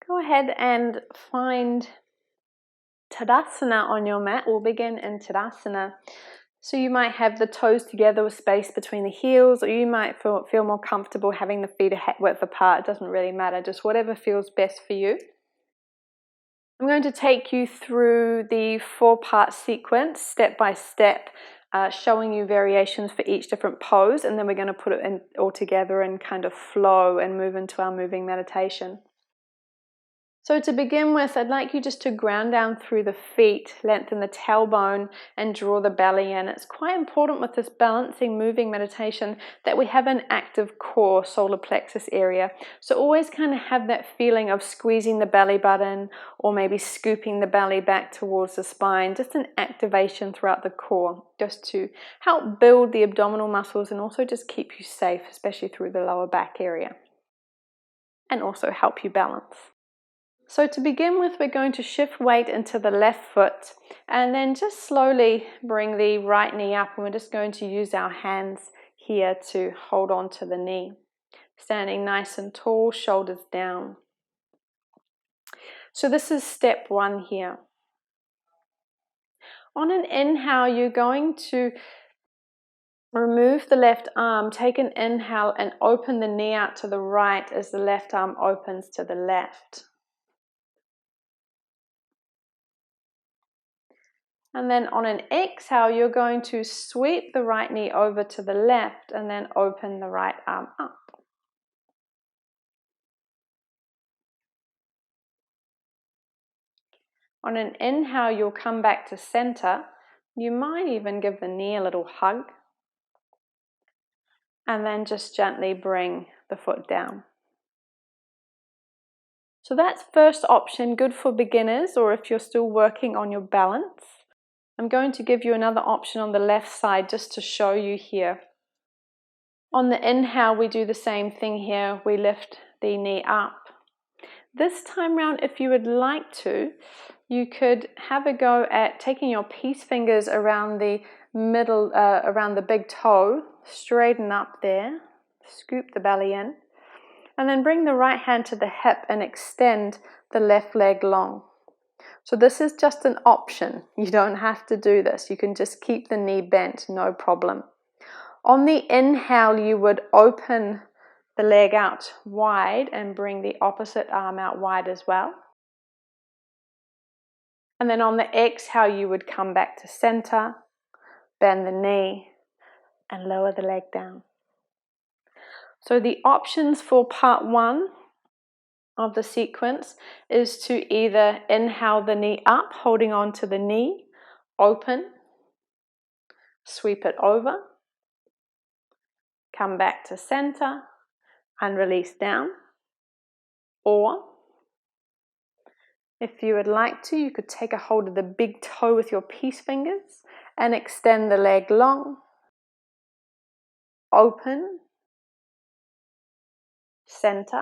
Go ahead and find Tadasana on your mat. We'll begin in Tadasana. So you might have the toes together with space between the heels, or you might feel more comfortable having the feet a hip width apart. It doesn't really matter, just whatever feels best for you. I'm going to take you through the 4-part sequence, step by step, showing you variations for each different pose, and then we're going to put it in all together and kind of flow and move into our moving meditation. So to begin with, I'd like you just to ground down through the feet, lengthen the tailbone and draw the belly in. It's quite important with this balancing moving meditation that we have an active core, solar plexus area. So always kind of have that feeling of squeezing the belly button or maybe scooping the belly back towards the spine, just an activation throughout the core, just to help build the abdominal muscles and also just keep you safe, especially through the lower back area, and also help you balance. So to begin with, we're going to shift weight into the left foot and then just slowly bring the right knee up, and we're just going to use our hands here to hold on to the knee. Standing nice and tall, shoulders down. So this is step 1 here. On an inhale, you're going to remove the left arm, take an inhale and open the knee out to the right as the left arm opens to the left. And then on an exhale, you're going to sweep the right knee over to the left and then open the right arm up. On an inhale, you'll come back to center. You might even give the knee a little hug. And then just gently bring the foot down. So that's first option, good for beginners or if you're still working on your balance. I'm going to give you another option on the left side just to show you here. On the inhale, we do the same thing here. We lift the knee up. This time round, if you would like to, you could have a go at taking your peace fingers around the middle, around the big toe, straighten up there, scoop the belly in, and then bring the right hand to the hip and extend the left leg long. So this is just an option. You don't have to do this. You can just keep the knee bent, no problem. On the inhale, you would open the leg out wide and bring the opposite arm out wide as well. And then on the exhale, you would come back to center, bend the knee, and lower the leg down. So the options for part 1 of the sequence is to either inhale the knee up, holding on to the knee, open, sweep it over, come back to center, and release down. Or if you would like to, you could take a hold of the big toe with your peace fingers and extend the leg long, open, center,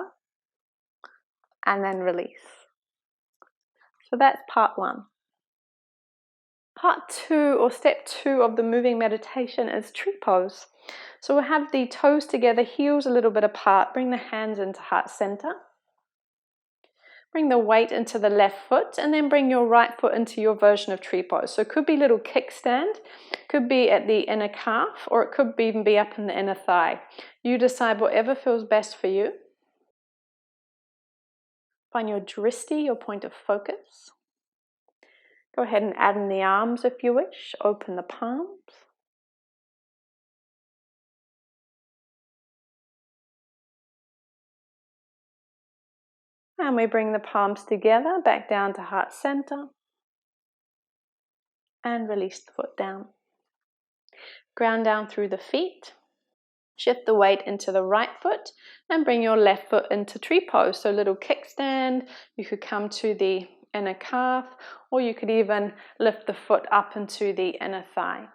and then release. So that's part 1. Part 2 or step 2 of the moving meditation is tree pose. So we'll have the toes together, heels a little bit apart, bring the hands into heart center. Bring the weight into the left foot and then bring your right foot into your version of tree pose. So it could be a little kickstand, could be at the inner calf, or it could even be up in the inner thigh. You decide whatever feels best for you. Find your drishti, your point of focus. Go ahead and add in the arms if you wish. Open the palms. And we bring the palms together, back down to heart center. And release the foot down. Ground down through the feet. Shift the weight into the right foot and bring your left foot into tree pose. So a little kickstand. You could come to the inner calf, or you could even lift the foot up into the inner thigh.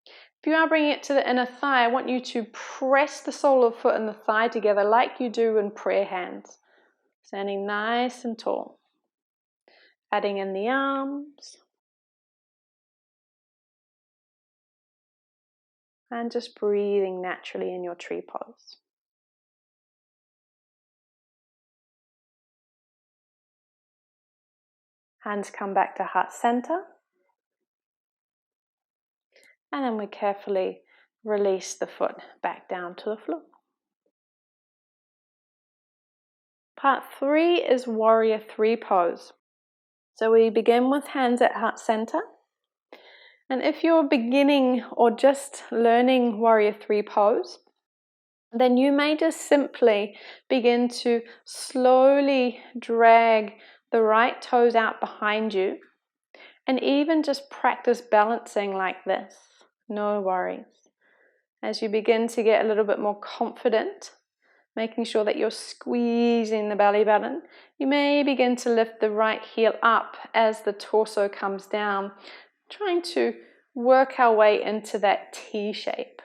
If you are bringing it to the inner thigh, I want you to press the sole of the foot and the thigh together like you do in prayer hands. Standing nice and tall. Adding in the arms. And just breathing naturally in your tree pose. Hands come back to heart center. And then we carefully release the foot back down to the floor. Part 3 is Warrior 3 pose. So we begin with hands at heart center. And if you're beginning or just learning Warrior 3 pose, then you may just simply begin to slowly drag the right toes out behind you and even just practice balancing like this. No worries. As you begin to get a little bit more confident, making sure that you're squeezing the belly button, you may begin to lift the right heel up as the torso comes down, trying to work our way into that T shape.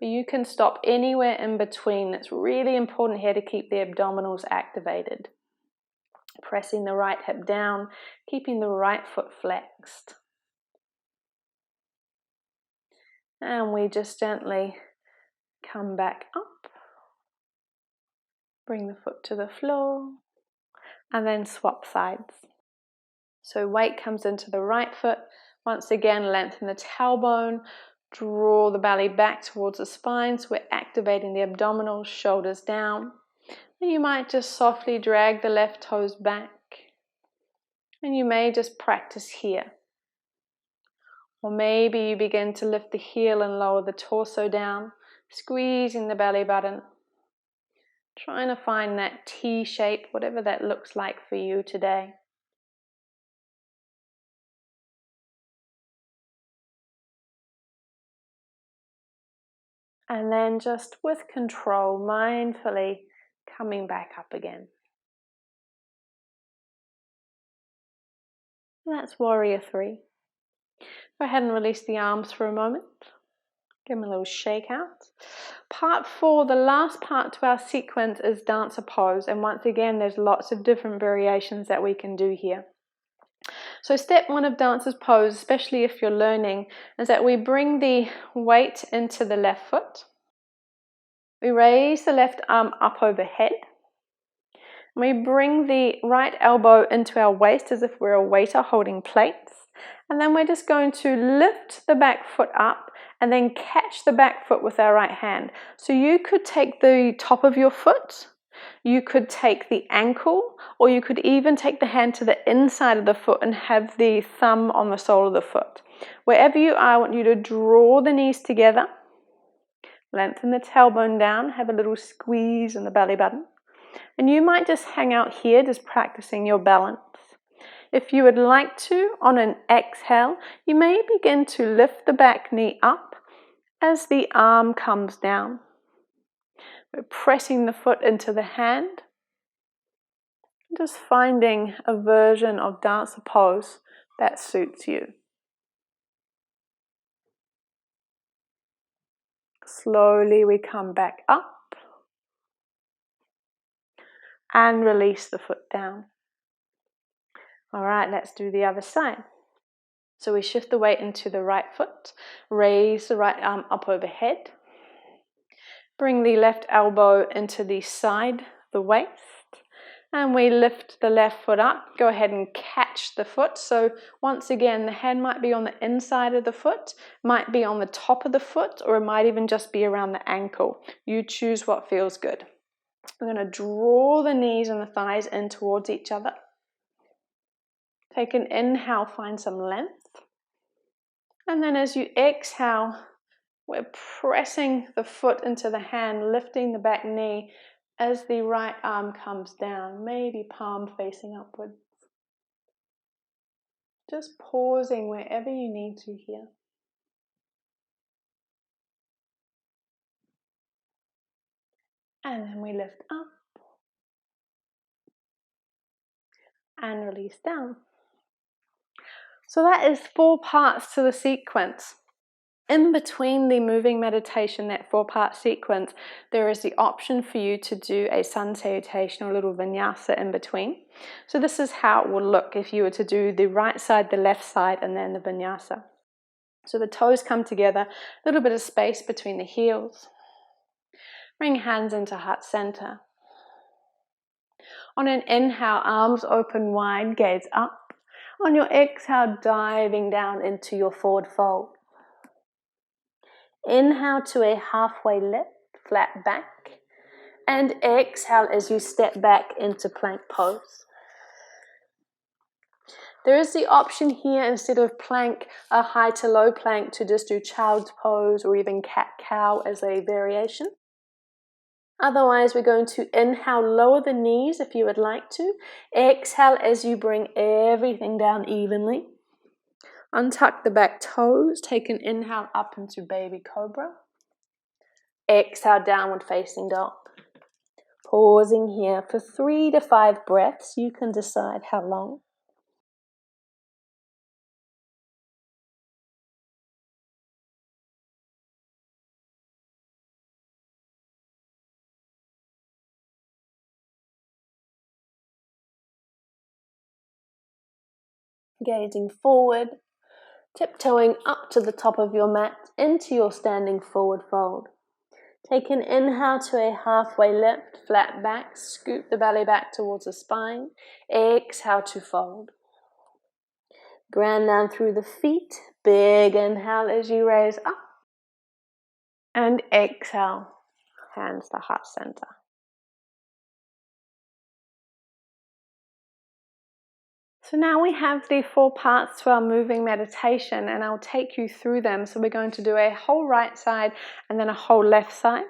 But you can stop anywhere in between. It's really important here to keep the abdominals activated. Pressing the right hip down, keeping the right foot flexed. And we just gently come back up. Bring the foot to the floor. And then swap sides. So weight comes into the right foot. Once again, lengthen the tailbone. Draw the belly back towards the spine. So we're activating the abdominals, shoulders down. And you might just softly drag the left toes back. And you may just practice here. Or maybe you begin to lift the heel and lower the torso down, squeezing the belly button. Trying to find that T shape, whatever that looks like for you today. And then just with control, mindfully coming back up again. And that's Warrior 3. Go ahead and release the arms for a moment. Give them a little shake out. Part 4, the last part to our sequence, is dancer pose. And once again, there's lots of different variations that we can do here. So step 1 of dancer's pose, especially if you're learning, is that we bring the weight into the left foot. We raise the left arm up overhead. We bring the right elbow into our waist as if we're a waiter holding plates. And then we're just going to lift the back foot up and then catch the back foot with our right hand. So you could take the top of your foot, you could take the ankle, or you could even take the hand to the inside of the foot and have the thumb on the sole of the foot. Wherever you are, I want you to draw the knees together, lengthen the tailbone down, have a little squeeze in the belly button. And you might just hang out here, just practicing your balance. If you would like to, on an exhale, you may begin to lift the back knee up as the arm comes down. We're pressing the foot into the hand. Just finding a version of dancer pose that suits you. Slowly we come back up and release the foot down. All right, let's do the other side. So we shift the weight into the right foot, raise the right arm up overhead, bring the left elbow into the side, the waist, and we lift the left foot up. Go ahead and catch the foot. So once again, the hand might be on the inside of the foot, might be on the top of the foot, or it might even just be around the ankle. You choose what feels good. We're going to draw the knees and the thighs in towards each other. Take an inhale, find some length. And then as you exhale, we're pressing the foot into the hand, lifting the back knee as the right arm comes down, maybe palm facing upwards. Just pausing wherever you need to here. And then we lift up and release down. So that is 4 parts to the sequence. In between the moving meditation, that 4-part sequence, there is the option for you to do a sun salutation or a little vinyasa in between. So this is how it will look if you were to do the right side, the left side, and then the vinyasa. So the toes come together, a little bit of space between the heels. Bring hands into heart center. On an inhale, arms open wide, gaze up. On your exhale, diving down into your forward fold. Inhale to a halfway lift, flat back. And exhale as you step back into plank pose. There is the option here, instead of plank, a high to low plank, to just do child's pose or even cat-cow as a variation. Otherwise, we're going to inhale, lower the knees if you would like to. Exhale as you bring everything down evenly. Untuck the back toes. Take an inhale up into baby cobra. Exhale, downward facing dog. Pausing here for 3 to 5 breaths. You can decide how long. Gazing forward, tiptoeing up to the top of your mat into your standing forward fold. Take an inhale to a halfway lift, flat back, scoop the belly back towards the spine. Exhale to fold. Ground down through the feet. Big inhale as you raise up. And exhale, hands to heart center. So now we have the 4 parts to our moving meditation, and I'll take you through them. So we're going to do a whole right side and then a whole left side.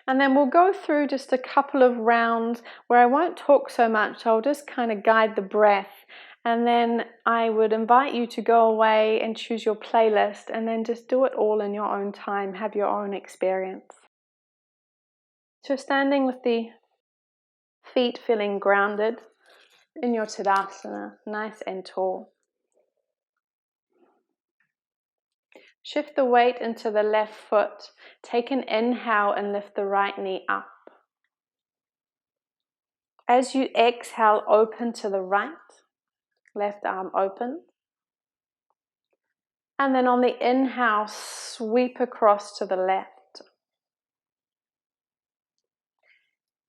And then we'll go through just a couple of rounds where I won't talk so much. I'll just kind of guide the breath. And then I would invite you to go away and choose your playlist and then just do it all in your own time. Have your own experience. So standing with the feet feeling grounded in your Tadasana, nice and tall. Shift the weight into the left foot. Take an inhale and lift the right knee up. As you exhale, open to the right, left arm open. And then on the inhale, sweep across to the left.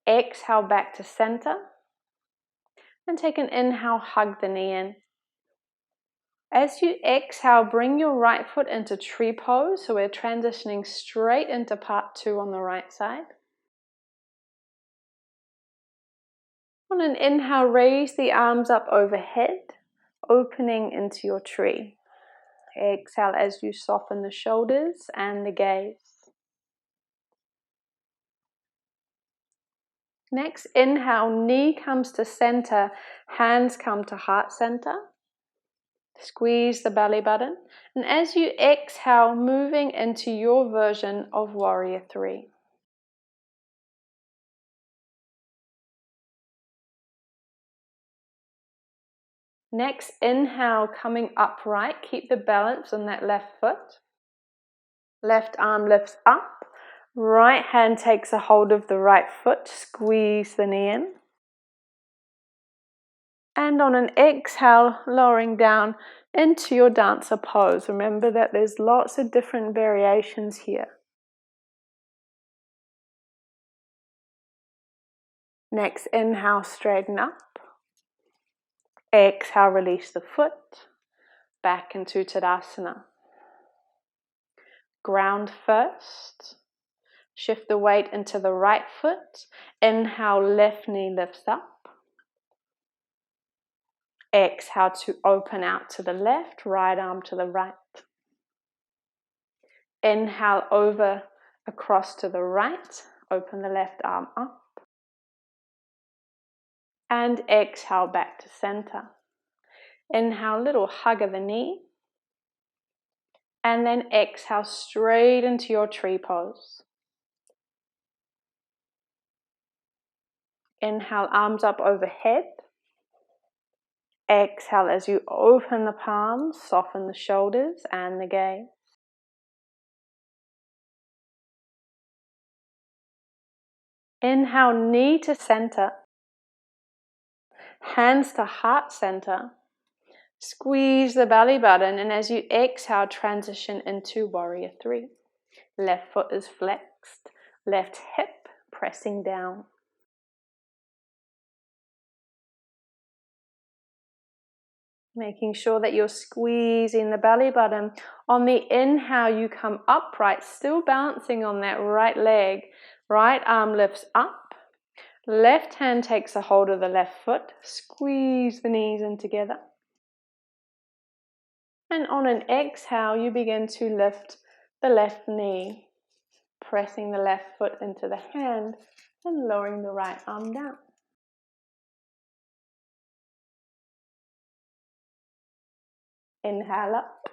Exhale back to center. And take an inhale, hug the knee in. As you exhale, bring your right foot into tree pose. So we're transitioning straight into part 2 on the right side. On an inhale, raise the arms up overhead, opening into your tree. Exhale as you soften the shoulders and the gaze. Next, inhale, knee comes to center, hands come to heart center. Squeeze the belly button. And as you exhale, moving into your version of Warrior 3. Next, inhale, coming upright. Keep the balance on that left foot. Left arm lifts up. Right hand takes a hold of the right foot. Squeeze the knee in. And on an exhale, lowering down into your dancer pose. Remember that there's lots of different variations here. Next, inhale, straighten up. Exhale, release the foot. Back into Tadasana. Ground first. Shift the weight into the right foot. Inhale, left knee lifts up. Exhale to open out to the left, right arm to the right. Inhale over across to the right, open the left arm up. And exhale back to center. Inhale, little hug of the knee. And then exhale straight into your tree pose. Inhale, arms up overhead. Exhale as you open the palms, soften the shoulders and the gaze. Inhale, knee to center. Hands to heart center. Squeeze the belly button, and as you exhale, transition into Warrior 3. Left foot is flexed, left hip pressing down. Making sure that you're squeezing the belly button. On the inhale, you come upright, still balancing on that right leg. Right arm lifts up. Left hand takes a hold of the left foot. Squeeze the knees in together. And on an exhale, you begin to lift the left knee, pressing the left foot into the hand and lowering the right arm down. Inhale up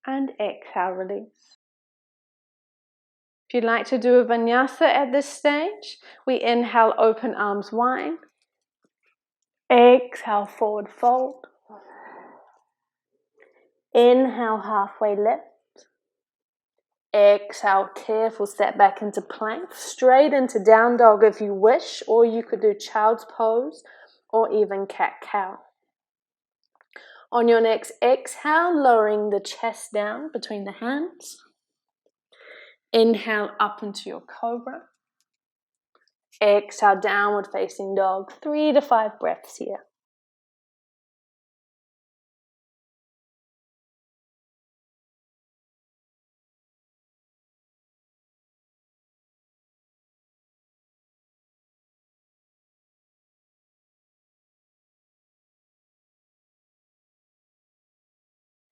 and exhale, release. If you'd like to do a vinyasa at this stage, we inhale, open arms wide. Exhale, forward fold. Inhale, halfway lift. Exhale, careful step back into plank, straight into down dog if you wish, or you could do child's pose or even cat-cow. On your next exhale, lowering the chest down between the hands. Inhale up into your cobra. Exhale, downward facing dog. 3 to 5 breaths here.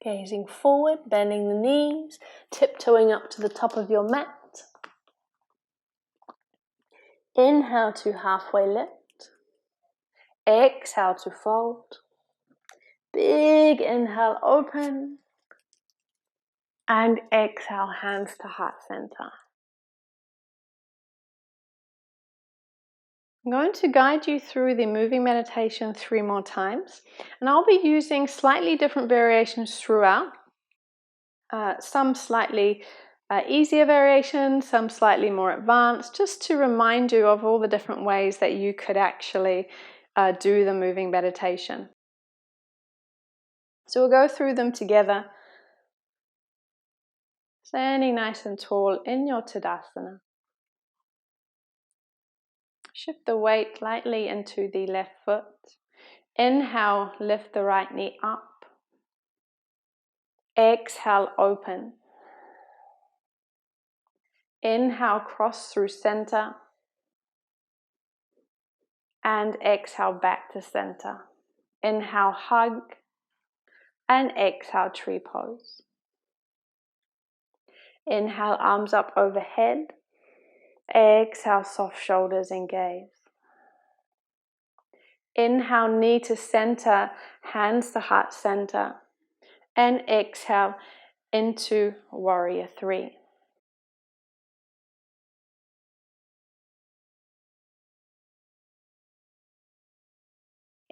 Gazing forward, bending the knees, tiptoeing up to the top of your mat. Inhale to halfway lift. Exhale to fold. Big inhale, open. And exhale, hands to heart center. I'm going to guide you through the moving meditation 3 more times. And I'll be using slightly different variations throughout. Some slightly easier variations, some slightly more advanced, just to remind you of all the different ways that you could actually do the moving meditation. So we'll go through them together. Standing nice and tall in your Tadasana. Shift the weight lightly into the left foot. Inhale, lift the right knee up. Exhale, open. Inhale, cross through center. And exhale, back to center. Inhale, hug. And exhale, tree pose. Inhale, arms up overhead. Exhale, soft shoulders and gaze. Inhale, knee to center, hands to heart center. And exhale into warrior 3.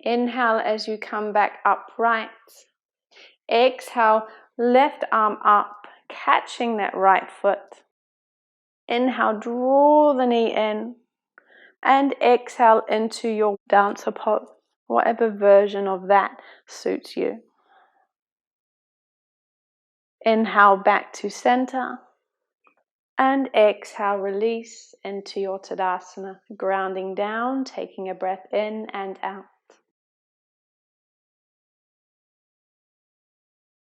Inhale as you come back upright. Exhale, left arm up, catching that right foot. Inhale, draw the knee in. And exhale into your dancer pose, whatever version of that suits you. Inhale back to center. And exhale, release into your Tadasana, grounding down, taking a breath in and out.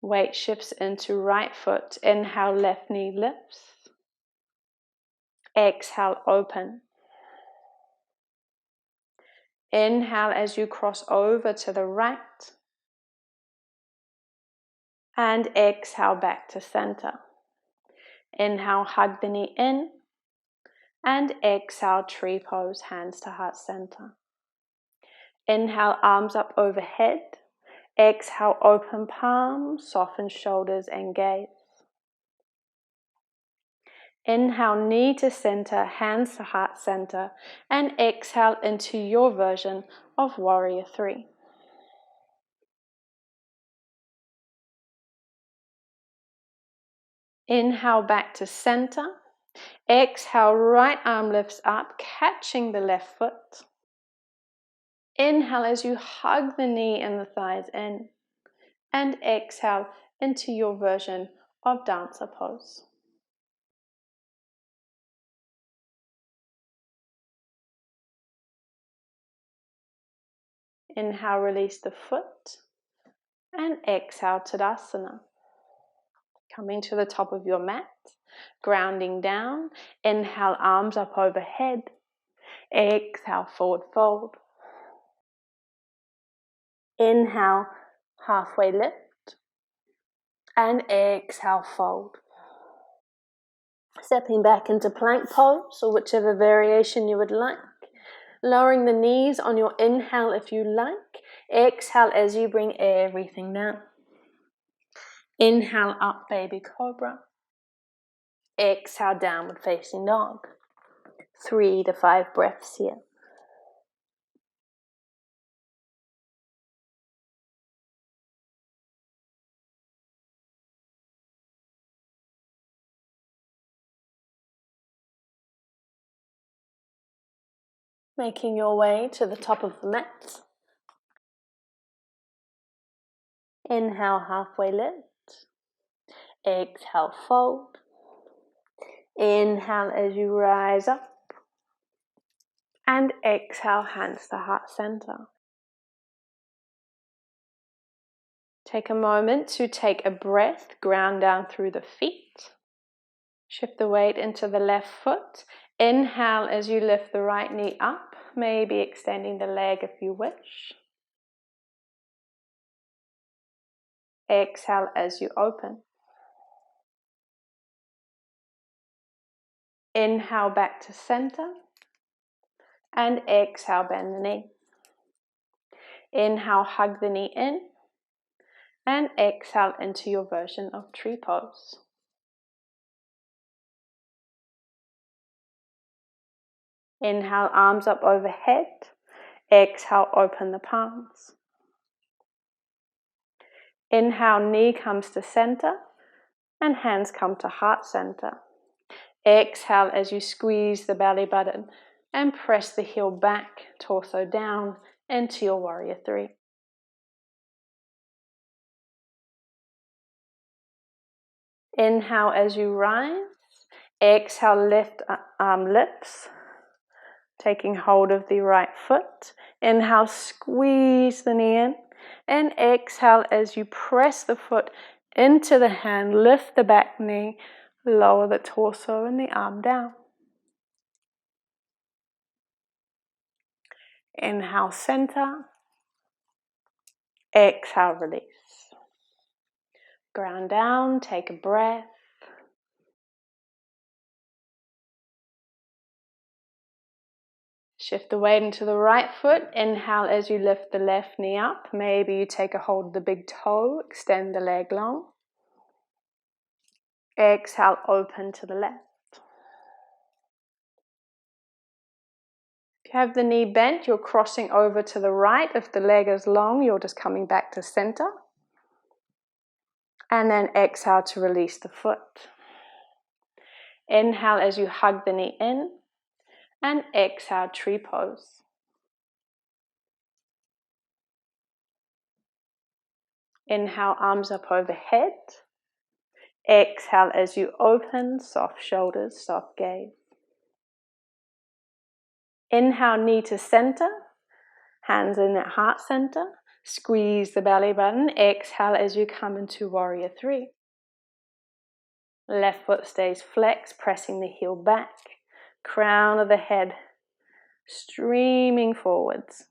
Weight shifts into right foot. Inhale, left knee lifts. Exhale, open. Inhale as you cross over to the right. And exhale back to center. Inhale, hug the knee in. And exhale, tree pose, hands to heart center. Inhale, arms up overhead. Exhale, open palms, soften shoulders and gaze. Inhale, knee to center, hands to heart center. And exhale into your version of warrior 3. Inhale back to center. Exhale, right arm lifts up, catching the left foot. Inhale as you hug the knee and the thighs in. And exhale into your version of dancer pose. Inhale, release the foot. And exhale, Tadasana. Coming to the top of your mat, grounding down. Inhale, arms up overhead. Exhale, forward fold. Inhale, halfway lift. And exhale, fold. Stepping back into plank pose, or whichever variation you would like. Lowering the knees on your inhale if you like. Exhale as you bring everything down. Inhale up, baby cobra. Exhale, downward facing dog. 3 to 5 breaths here. Making your way to the top of the mat. Inhale, halfway lift. Exhale, fold. Inhale as you rise up. And exhale, hands to heart center. Take a moment to take a breath, ground down through the feet. Shift the weight into the left foot. Inhale as you lift the right knee up, maybe extending the leg if you wish. Exhale as you open. Inhale back to center. And exhale, bend the knee. Inhale, hug the knee in. And exhale into your version of tree pose. Inhale, arms up overhead. Exhale, open the palms. Inhale, knee comes to center. And hands come to heart center. Exhale as you squeeze the belly button and press the heel back, torso down into your warrior 3. Inhale as you rise. Exhale, lift arm lifts, taking hold of the right foot. Inhale, squeeze the knee in. And exhale as you press the foot into the hand, lift the back knee, lower the torso and the arm down. Inhale, center. Exhale, release. Ground down, take a breath. Shift the weight into the right foot. Inhale as you lift the left knee up. Maybe you take a hold of the big toe, extend the leg long. Exhale, open to the left. If you have the knee bent, you're crossing over to the right. If the leg is long, you're just coming back to center. And then exhale to release the foot. Inhale as you hug the knee in. And exhale, tree pose. Inhale, arms up overhead. Exhale as you open, soft shoulders, soft gaze. Inhale, knee to center, hands in at heart center. Squeeze the belly button. Exhale as you come into warrior 3. Left foot stays flexed, pressing the heel back. Crown of the head streaming forwards.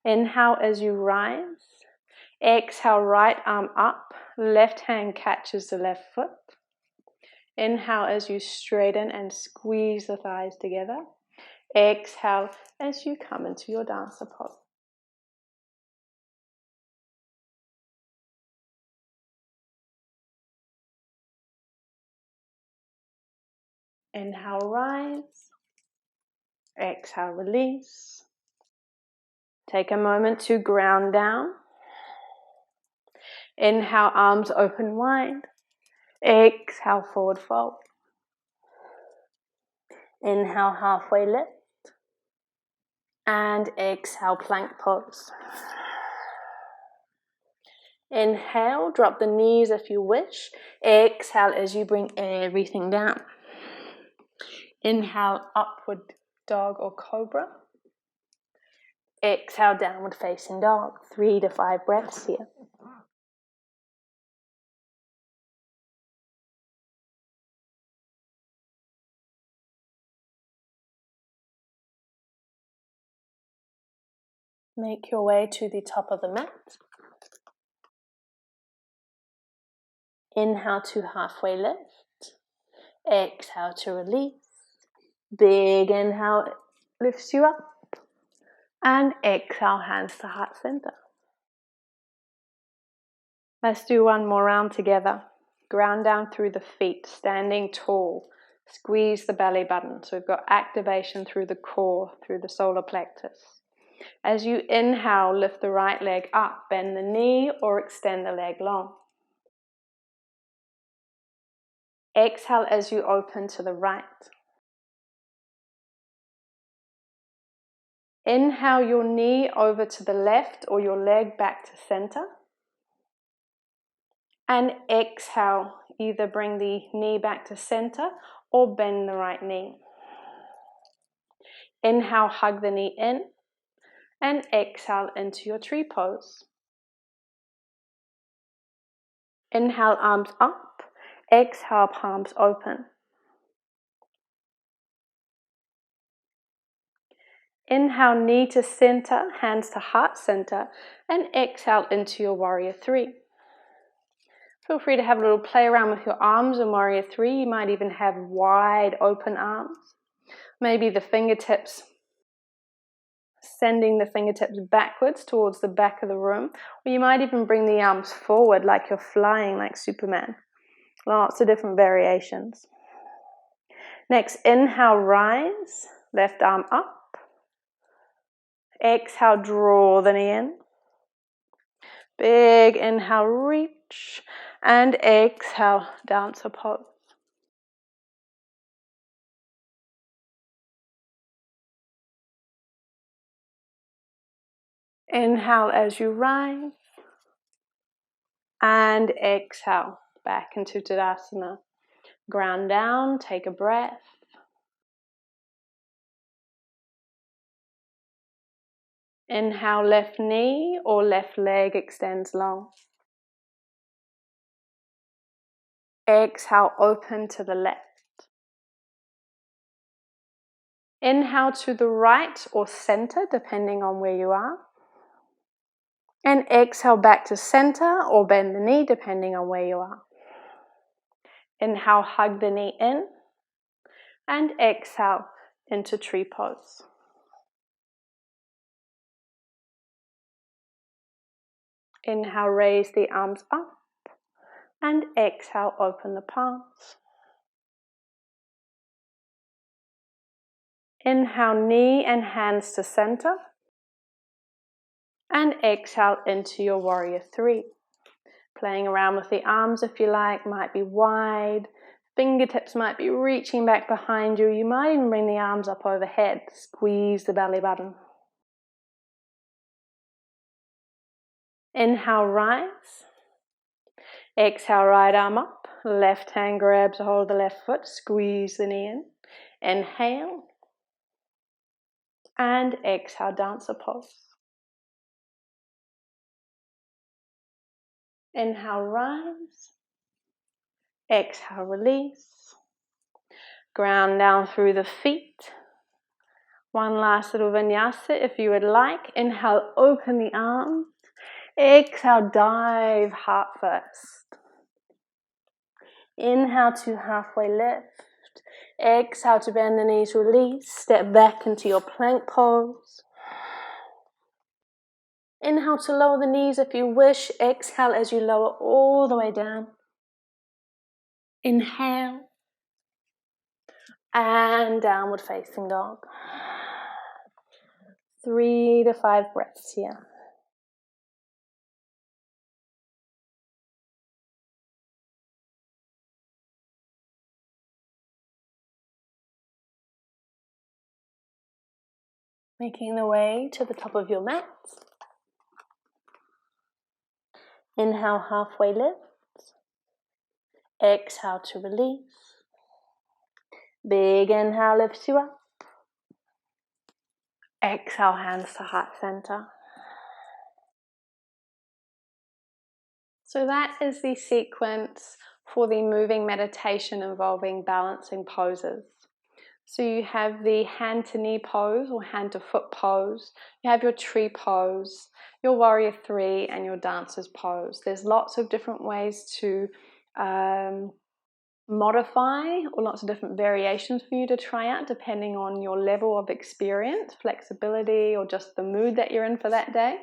Inhale as you rise. Exhale, right arm up. Left hand catches the left foot. Inhale as you straighten and squeeze the thighs together. Exhale as you come into your dancer pose. Inhale, rise. Exhale, release. Take a moment to ground down. Inhale, arms open wide. Exhale, forward fold. Inhale, halfway lift. And exhale, plank pose. Inhale, drop the knees if you wish. Exhale as you bring everything down. Inhale, upward dog or cobra. Exhale, downward facing dog. 3 to 5 breaths here. Make your way to the top of the mat. Inhale to halfway lift. Exhale to release. Big inhale lifts you up. And exhale, hands to heart center. Let's do one more round together. Ground down through the feet, standing tall. Squeeze the belly button. So we've got activation through the core, through the solar plexus. As you inhale, lift the right leg up, bend the knee or extend the leg long. Exhale as you open to the right. Inhale your knee over to the left or your leg back to center. And exhale, either bring the knee back to center or bend the right knee. Inhale, hug the knee in. And exhale into your tree pose. Inhale, arms up. Exhale, palms open. Inhale, knee to center, hands to heart center, and exhale into your warrior three. Feel free to have a little play around with your arms in warrior three. You might even have wide open arms. Maybe the fingertips, sending the fingertips backwards towards the back of the room. Or you might even bring the arms forward like you're flying like Superman. Lots of different variations. Next, inhale, rise, left arm up. Exhale, draw the knee in. Big inhale, reach. And exhale, dancer pose. Inhale as you rise. And exhale, back into Tadasana. Ground down, take a breath. Inhale, left knee or left leg extends long. Exhale, open to the left. Inhale to the right or center, depending on where you are. And exhale back to center or bend the knee, depending on where you are. Inhale, hug the knee in. And exhale into tree pose. Inhale, raise the arms up. And exhale, open the palms. Inhale, knee and hands to center. And exhale into your warrior three. Playing around with the arms if you like, might be wide. Fingertips might be reaching back behind you. You might even bring the arms up overhead. Squeeze the belly button. Inhale, rise. Exhale, right arm up. Left hand grabs a hold of the left foot. Squeeze the knee in. Inhale. And exhale, dancer pose. Inhale, rise. Exhale, release. Ground down through the feet. One last little vinyasa if you would like. Inhale, open the arms. Exhale, dive heart first. Inhale to halfway lift. Exhale to bend the knees, release. Step back into your plank pose. Inhale to lower the knees if you wish. Exhale as you lower all the way down. Inhale. And downward facing dog. 3 to 5 breaths here. Making the way to the top of your mat. Inhale, halfway lift. Exhale to release. Big inhale lifts you up. Exhale, hands to heart center. So that is the sequence for the moving meditation involving balancing poses. So you have the hand to knee pose or hand to foot pose, you have your tree pose, your warrior three, and your dancer's pose. There's lots of different ways to modify, or lots of different variations for you to try out depending on your level of experience, flexibility, or just the mood that you're in for that day.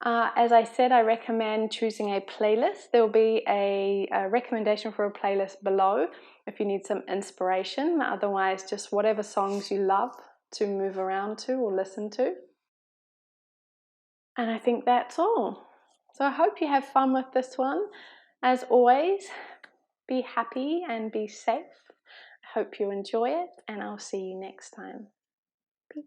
As I said, I recommend choosing a playlist. There will be a recommendation for a playlist below if you need some inspiration. Otherwise, just whatever songs you love to move around to or listen to. And I think that's all. So I hope you have fun with this one. As always, be happy and be safe. I hope you enjoy it, and I'll see you next time. Peace.